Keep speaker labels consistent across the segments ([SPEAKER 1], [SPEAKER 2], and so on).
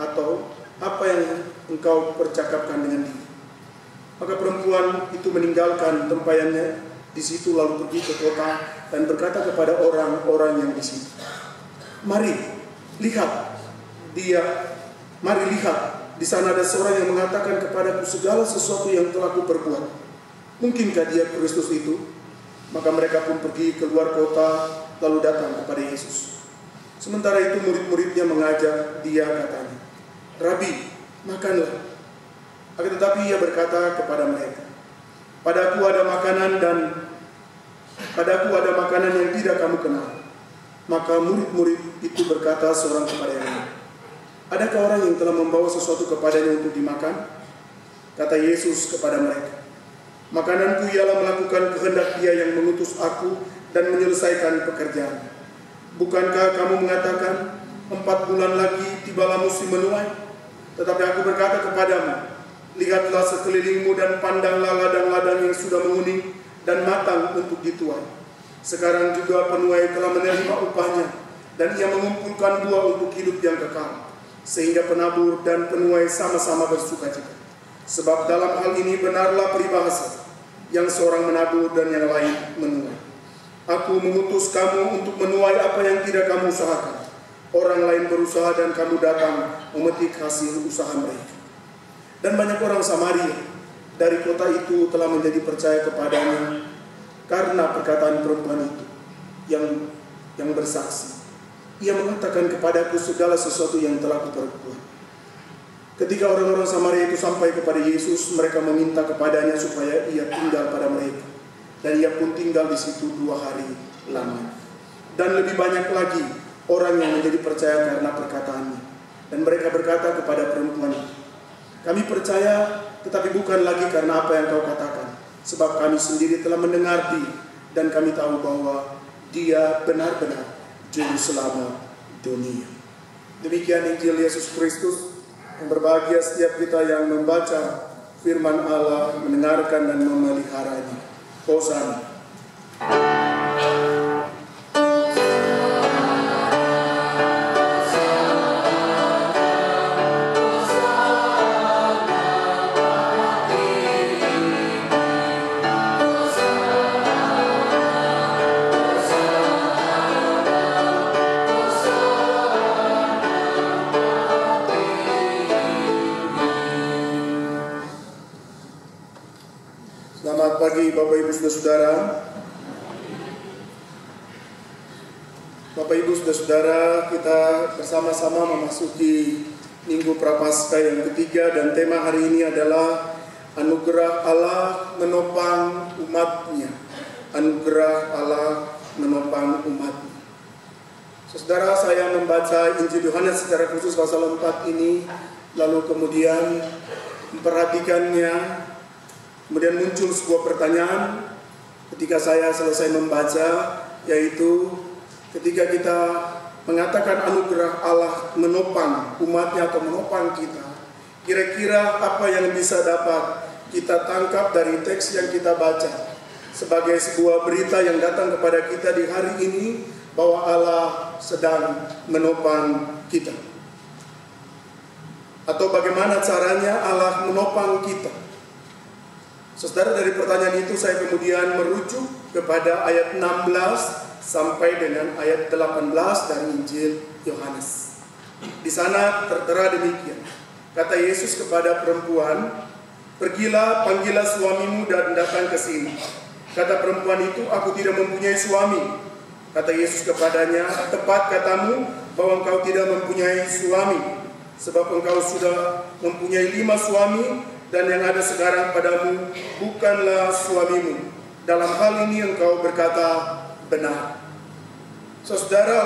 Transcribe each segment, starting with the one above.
[SPEAKER 1] atau apa yang engkau percakapkan dengan dia?" Maka perempuan itu meninggalkan tempayannya di situ lalu pergi ke kota dan berkata kepada orang-orang yang di situ, Mari lihat, di sana ada seorang yang mengatakan kepadaku segala sesuatu yang telah kuperbuat. Mungkinkah dia Kristus itu?" Maka mereka pun pergi keluar kota lalu datang kepada Yesus. Sementara itu murid-muridnya mengajak dia, katanya, "Rabi, makanlah." Akan tetapi ia berkata kepada mereka, Padaku ada makanan yang tidak kamu kenal." Maka murid-murid itu berkata seorang kepada yang lain, "Adakah orang yang telah membawa sesuatu kepadanya untuk dimakan?" Kata Yesus kepada mereka, "Makananku ialah melakukan kehendak Dia yang mengutus aku dan menyelesaikan pekerjaan. Bukankah kamu mengatakan 4 bulan lagi tibalah musim menuai? Tetapi aku berkata kepadamu, lihatlah sekelilingmu dan pandanglah ladang-ladang yang sudah menguning dan matang untuk dituai. Sekarang juga penuai telah menerima upahnya, dan ia mengumpulkan buah untuk hidup yang kekal, sehingga penabur dan penuai sama-sama bersukacita. Sebab dalam hal ini benarlah peribahasa, yang seorang menabur dan yang lain menuai. Aku mengutus kamu untuk menuai apa yang tidak kamu usahakan. Orang lain berusaha dan kamu datang memetik hasil usaha mereka." Dan banyak orang Samaria dari kota itu telah menjadi percaya kepadanya karena perkataan perempuan itu yang bersaksi, "Ia mengatakan kepadaku segala sesuatu yang telah kuperbuat." Ketika orang-orang Samaria itu sampai kepada Yesus, mereka meminta kepadanya supaya ia tinggal pada mereka. Dan ia pun tinggal di situ 2 hari lamanya. Dan lebih banyak lagi orang yang menjadi percaya karena perkataannya. Dan mereka berkata kepada perempuan itu, "Kami percaya, tetapi bukan lagi karena apa yang kau katakan. Sebab kami sendiri telah mendengar dia, dan kami tahu bahwa dia benar-benar juru selamat dunia." Demikian Injil Yesus Kristus. Yang berbahagia setiap kita yang membaca firman Allah, mendengarkan dan memeliharanya. Hosana. Selamat pagi Bapak Ibu Saudara-saudara. Bapak Ibu Saudara-saudara, kita bersama-sama memasuki Minggu Prapaskah yang ketiga, dan tema hari ini adalah Anugerah Allah menopang umat-Nya. Anugerah Allah menopang umat-Nya. Saudara, saya membaca Injil Yohanes secara khusus pasal 4 ini, lalu kemudian memperhatikannya. Kemudian muncul sebuah pertanyaan ketika saya selesai membaca, yaitu ketika kita mengatakan anugerah Allah menopang umatnya atau menopang kita, kira-kira apa yang bisa dapat kita tangkap dari teks yang kita baca sebagai sebuah berita yang datang kepada kita di hari ini bahwa Allah sedang menopang kita? Atau bagaimana caranya Allah menopang kita? Saudara, dari pertanyaan itu saya kemudian merujuk kepada ayat 16 sampai dengan ayat 18 dari Injil Yohanes. Di sana tertera demikian. Kata Yesus kepada perempuan, "Pergilah, panggillah suamimu dan datang ke sini." Kata perempuan itu, "Aku tidak mempunyai suami." Kata Yesus kepadanya, "Tepat katamu bahwa engkau tidak mempunyai suami, sebab engkau sudah mempunyai 5 suami, dan yang ada sekarang padamu bukanlah suamimu. Dalam hal ini engkau berkata benar." Saudara,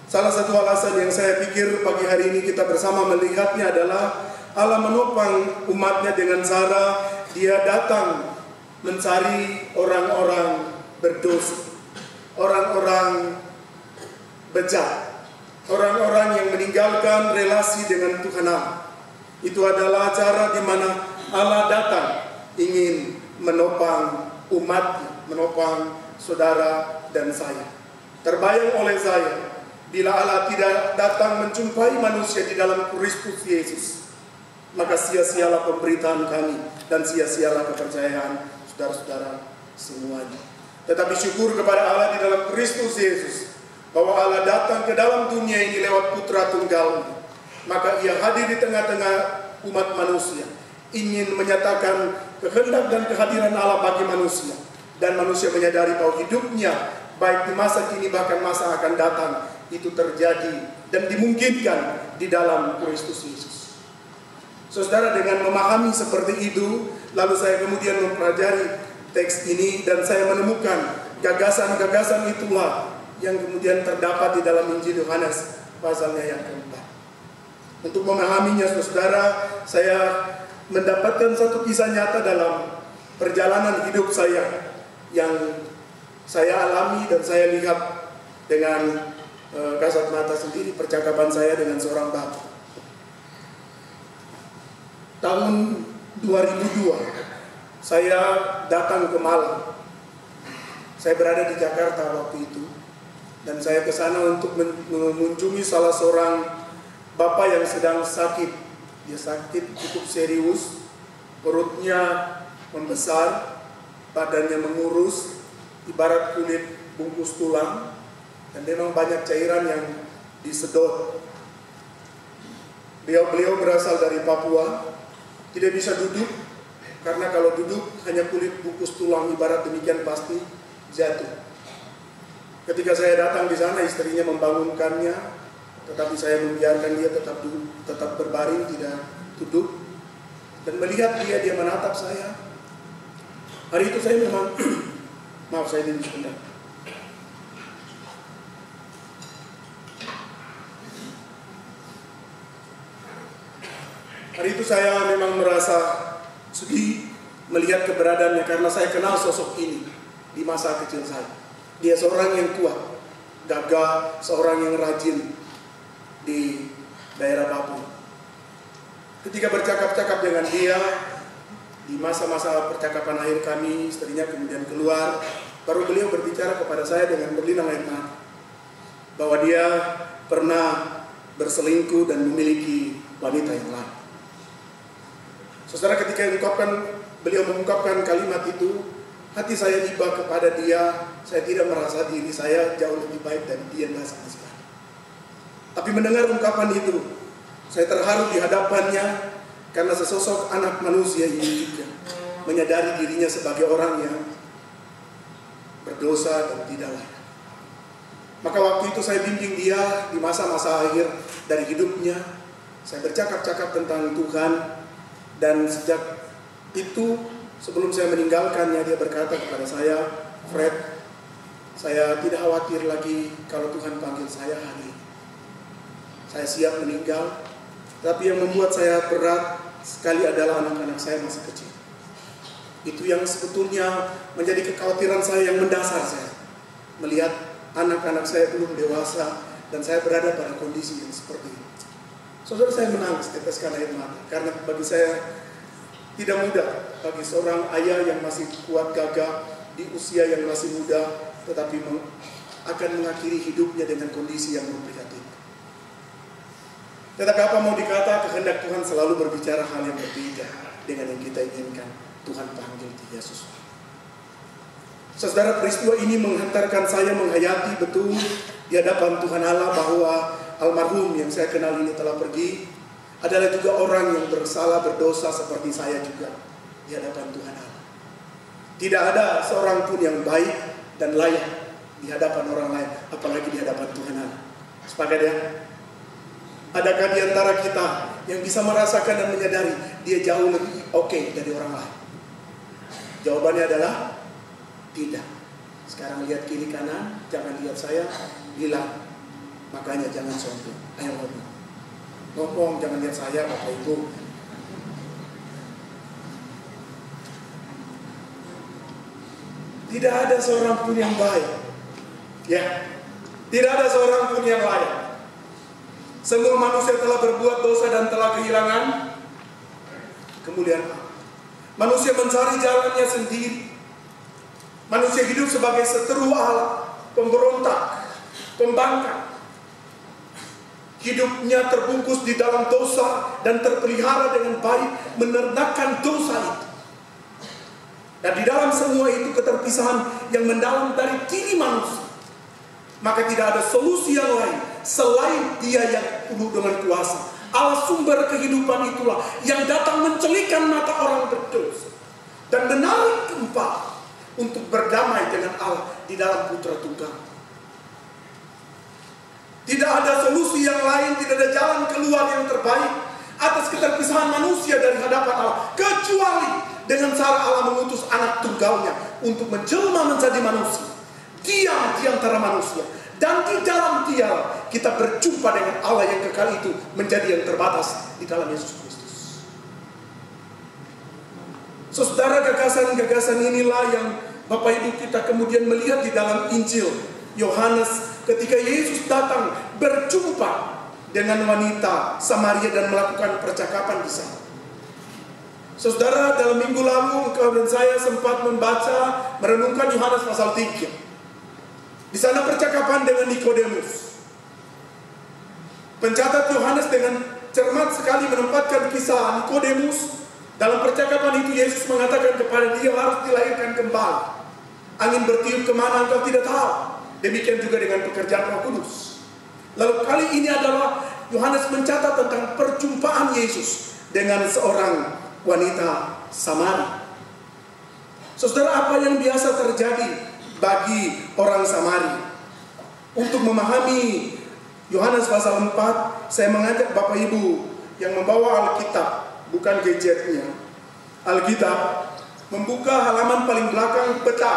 [SPEAKER 1] salah satu alasan yang saya pikir pagi hari ini kita bersama melihatnya adalah Allah menopang umatnya dengan cara Dia datang mencari orang-orang berdosa, orang-orang bejat, orang-orang yang meninggalkan relasi dengan Tuhan Allah. Itu adalah cara di mana Allah datang ingin menopang umatnya, menopang saudara dan saya. Terbayang oleh saya Bila Allah tidak datang menjumpai manusia di dalam Kristus Yesus, maka sia-sialah pemberitaan kami dan sia-sialah kepercayaan saudara-saudara semuanya. Tetapi syukur kepada Allah di dalam Kristus Yesus, bahwa Allah datang ke dalam dunia ini lewat Putra Tunggalnya. Maka ia hadir di tengah-tengah umat manusia, ingin menyatakan kehendak dan kehadiran Allah bagi manusia. Dan manusia menyadari bahwa hidupnya, baik di masa kini bahkan masa akan datang, itu terjadi dan dimungkinkan di dalam Kristus Yesus. Saudara, dengan memahami seperti itu, lalu saya kemudian mempelajari teks ini dan saya menemukan gagasan-gagasan itulah yang kemudian terdapat di dalam Injil Yohanes pasalnya yang keempat. Untuk memahaminya, saudara, saya mendapatkan satu kisah nyata dalam perjalanan hidup saya yang saya alami dan saya lihat dengan kasat mata sendiri, percakapan saya dengan seorang bapak. Tahun 2002 saya datang ke Malang. Saya berada di Jakarta waktu itu, dan saya ke sana untuk mengunjungi salah seorang bapak yang sedang sakit. Dia sakit cukup serius, perutnya membesar, badannya mengurus, ibarat kulit bungkus tulang, dan memang banyak cairan yang disedot. Beliau berasal dari Papua, tidak bisa duduk, karena kalau duduk hanya kulit bungkus tulang, ibarat demikian pasti jatuh. Ketika saya datang di sana, istrinya membangunkannya, tetapi saya membiarkan dia tetap berbaring, tidak duduk, dan melihat dia menatap saya. Hari itu saya memang maaf, saya ini sebentar. Hari itu saya memang merasa sedih melihat keberadaannya, karena saya kenal sosok ini di masa kecil saya. Dia seorang yang kuat, gagah, seorang yang rajin di daerah Papua. Ketika bercakap-cakap dengan dia, di masa-masa percakapan akhir kami, istrinya kemudian keluar, baru beliau berbicara kepada saya dengan berlinang air mata, bahwa dia pernah berselingkuh dan memiliki wanita yang lain. Saudara, ketika beliau mengungkapkan kalimat itu, hati saya iba kepada dia. Saya tidak merasa diri saya jauh lebih baik dari dia, enggak sama sekali. Tapi mendengar ungkapan itu, saya terharu di hadapannya, karena sesosok anak manusia ini juga menyadari dirinya sebagai orang yang berdosa dan tidak layak. Maka waktu itu saya bimbing dia di masa-masa akhir dari hidupnya. Saya bercakap-cakap tentang Tuhan, dan sejak itu, sebelum saya meninggalkannya, dia berkata kepada saya, "Fred, saya tidak khawatir lagi kalau Tuhan panggil saya hari ini. Saya siap meninggal, tapi yang membuat saya berat sekali adalah anak-anak saya masih kecil." Itu yang sebetulnya menjadi kekhawatiran saya yang mendasar saya. Melihat anak-anak saya belum dewasa, dan saya berada pada kondisi yang seperti ini. Saudara, saya menangis, teteskan air mata, karena bagi saya tidak mudah bagi seorang ayah yang masih kuat gagah di usia yang masih muda, tetapi akan mengakhiri hidupnya dengan kondisi yang memprihatinkan. Tetapi apa mau dikata, kehendak Tuhan selalu berbicara hal yang berbeda dengan yang kita inginkan. Tuhan panggil dia sesuatu. Saudara, peristiwa ini menghantarkan saya menghayati betul di hadapan Tuhan Allah bahwa almarhum yang saya kenal ini telah pergi adalah juga orang yang bersalah, berdosa seperti saya juga di hadapan Tuhan Allah. Tidak ada seorang pun yang baik dan layak di hadapan orang lain, apalagi di hadapan Tuhan Allah. Sepakat ya? Adakah di antara kita yang bisa merasakan dan menyadari dia jauh lebih oke dari orang lain? Jawabannya adalah tidak. Sekarang lihat kiri kanan, jangan lihat saya, bilang. Makanya jangan sombong. Ayo ngomong, jangan lihat saya, Bapak Ibu. Tidak ada seorang pun yang baik. Ya, tidak ada seorang pun yang layak. Semua manusia telah berbuat dosa dan telah kehilangan kemuliaan Allah. Manusia mencari jalannya sendiri. Manusia hidup sebagai seteru Allah, pemberontak, pembangkang. hidupnya terbungkus di dalam dosa dan terpelihara dengan baik menernakan dosa itu. Dan di dalam semua itu keterpisahan yang mendalam dari diri manusia. Maka tidak ada solusi yang lain selain Dia yang penuh dengan kuasa. Allah sumber kehidupan itulah yang datang mencelikan mata orang berdosa dan menarik keempat untuk berdamai dengan Allah di dalam Putra Tunggal. Tidak ada solusi yang lain, tidak ada jalan keluar yang terbaik atas keterpisahan manusia dari hadapan Allah, kecuali dengan cara Allah mengutus anak tunggalnya untuk menjelma menjadi manusia, diam di antara manusia, dan di dalam Dia kita berjumpa dengan Allah yang kekal itu menjadi yang terbatas di dalam Yesus Kristus. Saudara, gagasan-gagasan inilah yang Bapak Ibu kita kemudian melihat di dalam Injil Yohanes ketika Yesus datang berjumpa dengan wanita Samaria dan melakukan percakapan di sana. Saudara, dalam minggu lalu engkau dan saya sempat membaca, merenungkan Yohanes pasal 3. Di sana percakapan dengan Nikodemus. Pencatat Yohanes dengan cermat sekali menempatkan kisah Nikodemus. Dalam percakapan itu Yesus mengatakan kepada dia harus dilahirkan kembali. Angin bertiup kemana engkau tidak tahu. Demikian juga dengan pekerjaan Roh Kudus. Lalu kali ini adalah Yohanes mencatat tentang perjumpaan Yesus dengan seorang wanita Samaria. Saudara, apa yang biasa terjadi bagi orang Samaria? Untuk memahami Yohanes pasal 4, saya mengajak Bapak Ibu yang membawa Alkitab, bukan gadgetnya, Alkitab, membuka halaman paling belakang peta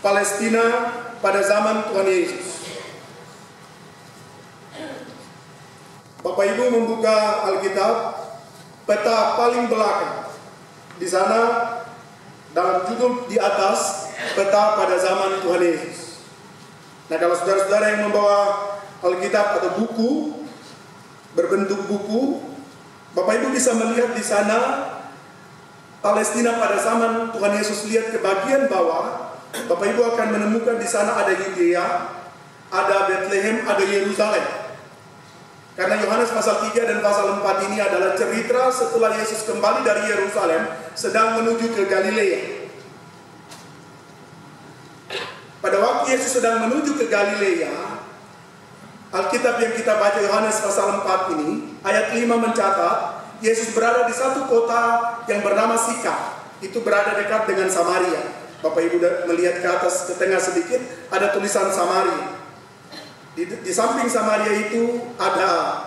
[SPEAKER 1] Palestina pada zaman Tuhan Yesus. Bapak Ibu membuka Alkitab, peta paling belakang. Di sana dalam judul di atas, peta pada zaman Tuhan Yesus. Nah, kalau saudara-saudara yang membawa Alkitab atau buku berbentuk buku, Bapak Ibu bisa melihat di sana Palestina pada zaman Tuhan Yesus. Lihat ke bagian bawah, Bapak Ibu akan menemukan di sana ada Yudea, ada Bethlehem, ada Yerusalem. Karena Yohanes pasal 3 dan pasal 4 ini adalah cerita setelah Yesus kembali dari Yerusalem sedang menuju ke Galilea. Pada waktu Yesus sedang menuju ke Galilea, Alkitab yang kita baca Yohanes pasal 4 ini, ayat 5 mencatat, Yesus berada di satu kota yang bernama Sikar. Itu berada dekat dengan Samaria. Bapak Ibu melihat ke atas, ke tengah sedikit, ada tulisan Samaria. Di samping Samaria itu ada